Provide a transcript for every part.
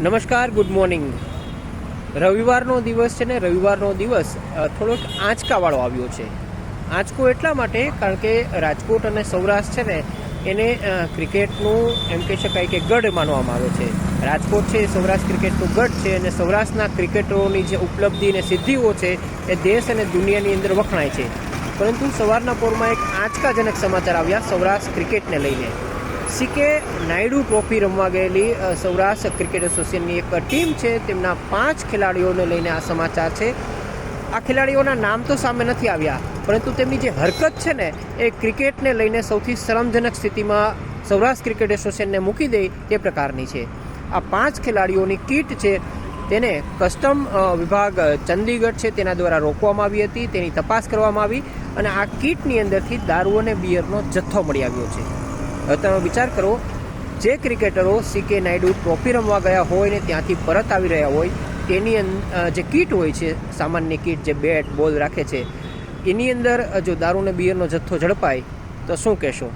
નમસ્કાર, good morning. રવિવારનો દિવસ છે ને, રવિવારનો દિવસ થોડોક આંચકાવાળો આવ્યો છે. આંચકો એટલા માટે કારણ કે રાજકોટ અને સૌરાષ્ટ્ર છે ને એને ક્રિકેટનું એમ કહી શકાય કે ગઢ માનવામાં આવે છે. રાજકોટ છે એ સૌરાષ્ટ્ર ક્રિકેટનું ગઢ છે અને સૌરાષ્ટ્રના ક્રિકેટરોની જે ઉપલબ્ધિ અને સિદ્ધિઓ છે એ દેશ અને દુનિયાની અંદર વખણાય છે. પરંતુ સવારના પોરમાં એક આંચકાજનક સમાચાર આવ્યા સૌરાષ્ટ્ર ક્રિકેટને લઈને. સીકે નાયડુ ટ્રોફી રમવા ગયેલી સૌરાષ્ટ્ર ક્રિકેટ એસોસિએશનની એક ટીમ છે, તેમના 5 ખેલાડીઓને લઈને આ સમાચાર છે. આ ખેલાડીઓના નામ તો સામે નથી આવ્યા, પરંતુ તેમની જે હરકત છે ને એ ક્રિકેટને લઈને સૌથી શરમજનક સ્થિતિમાં સૌરાષ્ટ્ર ક્રિકેટ એસોસિએશનને મૂકી દે તે પ્રકારની છે. આ 5 ખેલાડીઓની કીટ છે તેને કસ્ટમ વિભાગ ચંદીગઢ છે તેના દ્વારા રોકવામાં આવી હતી, તેની તપાસ કરવામાં આવી અને આ કીટની અંદરથી દારૂ અને બિયરનો જથ્થો મળી આવ્યો છે. હવે તમે વિચાર કરો, જે ક્રિકેટરો સીકે નાયડુ ટ્રોફી રમવા ગયા હોય ને ત્યાંથી પરત આવી રહ્યા હોય, તેની જે કીટ હોય છે, સામાન્ય કીટ જે બેટ બોલ રાખે છે, એની અંદર જો દારૂ અને બિયરનો જથ્થો ઝડપાય તો શું કહેશો?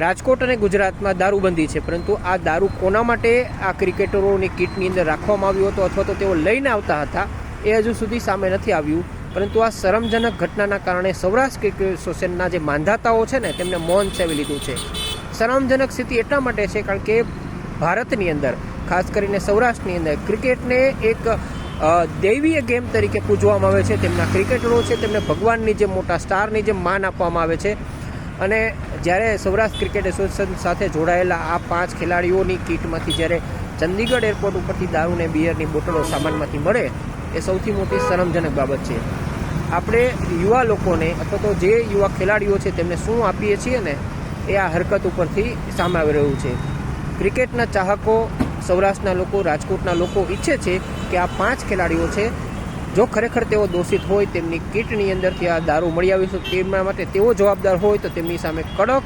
રાજકોટ અને ગુજરાતમાં દારૂબંધી છે, પરંતુ આ દારૂ કોના માટે આ ક્રિકેટરોની કીટની અંદર રાખવામાં આવ્યો હતો અથવા તો તેઓ લઈને આવતા હતા એ હજુ સુધી સામે નથી આવ્યું. પરંતુ આ શરમજનક ઘટનાના કારણે સૌરાષ્ટ્ર ક્રિકેટ એસોસિએશનના જે માંધાતાઓ છે ને તેમને મૌન સેવી લીધું છે. શરમજનક સ્થિતિ એટલા માટે છે કારણ કે ભારતની અંદર, ખાસ કરીને સૌરાષ્ટ્રની અંદર, ક્રિકેટને એક દૈવીય ગેમ તરીકે પૂજવામાં આવે છે. તેમના ક્રિકેટરો છે તેમને ભગવાનની જેમ, મોટા સ્ટારની જેમ માન આપવામાં આવે છે. અને જ્યારે સૌરાષ્ટ્ર ક્રિકેટ એસોસિએશન સાથે જોડાયેલા આ 5 ખેલાડીઓની કીટમાંથી જ્યારે ચંદીગઢ એરપોર્ટ ઉપરથી દારૂ અને બિયરની બોટલો સામાનમાંથી મળે એ સૌથી મોટી શરમજનક બાબત છે. આપણે યુવા લોકોને અથવા તો જે યુવા ખેલાડીઓ છે તેમને શું આપીએ છીએ ને એ આ હરકત ઉપરથી સામે આવી રહ્યું છે. ક્રિકેટના ચાહકો, સૌરાષ્ટ્રના લોકો, રાજકોટના લોકો ઈચ્છે છે કે આ 5 ખેલાડીઓ છે, જો ખરેખર તેઓ દોષિત હોય, તેમની કીટની અંદરથી આ દારૂ મળી આવ્યું છે, તેમના માટે તેઓ જવાબદાર હોય તો તેમની સામે કડક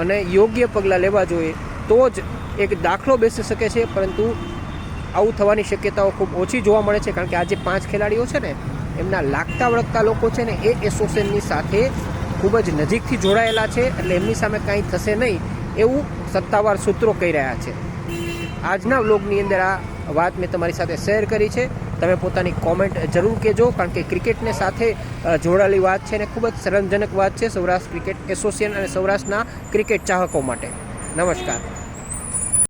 અને યોગ્ય પગલાં લેવા જોઈએ, તો જ એક દાખલો બેસી શકે છે. પરંતુ આવું થવાની શક્યતાઓ ખૂબ ઓછી જોવા મળે છે કારણ કે આ જે 5 ખેલાડીઓ છે ને એમના લાગતા વળગતા લોકો છે ને એ એસોસિએશનની સાથે ખૂબ જ નજીકથી જોડાયેલા છે, એટલે એમની સામે કાંઈ થશે નહીં એવું સત્તાવાર સૂત્રો કહી રહ્યા છે. આજના વ્લોગની અંદર આ વાત મેં તમારી સાથે શેર કરી છે. તમે પોતાની કોમેન્ટ જરૂર કહેજો કારણ કે ક્રિકેટને સાથે જોડાયેલી વાત છે ને ખૂબ જ શરમજનક વાત છે સૌરાષ્ટ્ર ક્રિકેટ એસોસિએશન અને સૌરાષ્ટ્રના ક્રિકેટ ચાહકો માટે. નમસ્કાર.